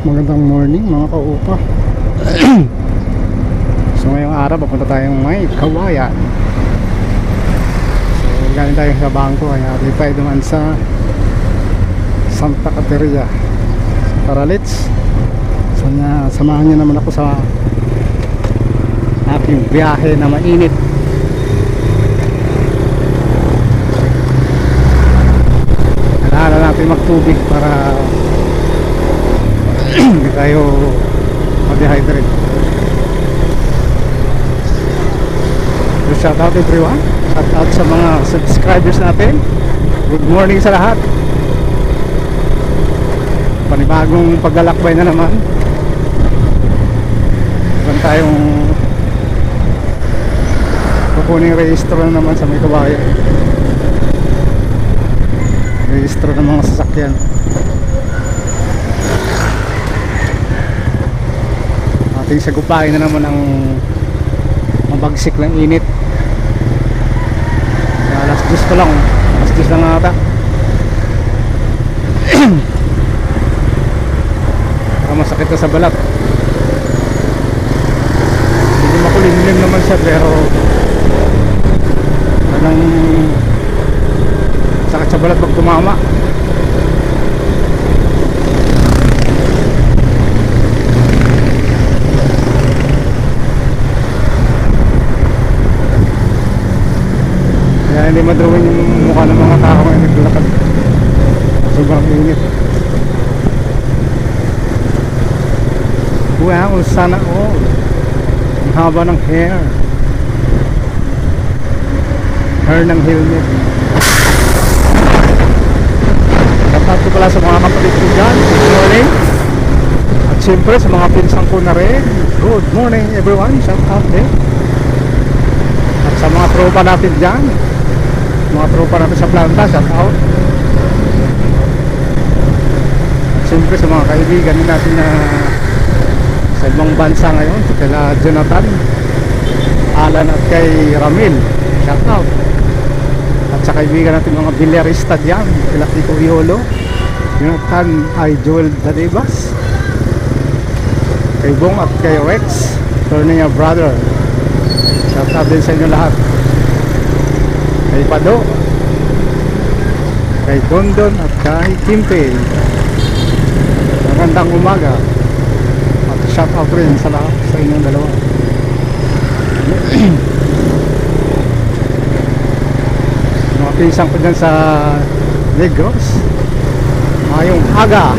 Magandang morning mga kaupa. So ngayong araw papunta tayong may Kawayan. So galing tayo sa bangko, kaya di tayo dumaan sa Santa Caterina Paralits. So samahan nyo naman ako sa aking biyahe na mainit. Kailangan natin magtubig para hindi tayo ma-dehydrate. So shout out everyone, shout out sa mga subscribers natin. Good morning sa lahat. Panibagong paglalakbay na naman. Meron tayong kukuning rehistro na naman sa may Kawayan. Rehistro ng mga sasakyan. Ating sagupain na naman ang mabagsik ng init. Alas 10 pa lang, alas 10 lang ata. Baka masakit na sa balat. Hindi makulimlim naman siya, pero parang sakit sa balat pag tumama. Kaya hindi madrawin yung mukha ng mga tao ngayon naglalakad. Sobrang init. Wow, sana all. Ang haba ng hair. Hair ng helmet. Shout ko pala sa mga kapatid ko dyan. Good morning. At siyempre sa mga pinsang ko na rin. Good morning everyone. Shout out din. At sa mga tropa natin dyan, mga tropa natin sa planta, shout out. At siyempre sa mga kaibigan natin na sa ibang bansa ngayon, kila Jonathan, Alan at kay Ramil, shout out. At sa kaibigan natin mga bilyarista dyan, kila Kiko Iolo, Jonathan ay Joel Dadibas, kay Bong at kay Rex, Tornea brother, shout out din sa inyo lahat. Kay Pado, kay Dondon at kay Kimpe, magandang umaga. At shout out rin sa lahat sa inyong dalawa. Mga pinsang ko dyan sa Negros, mayong aga.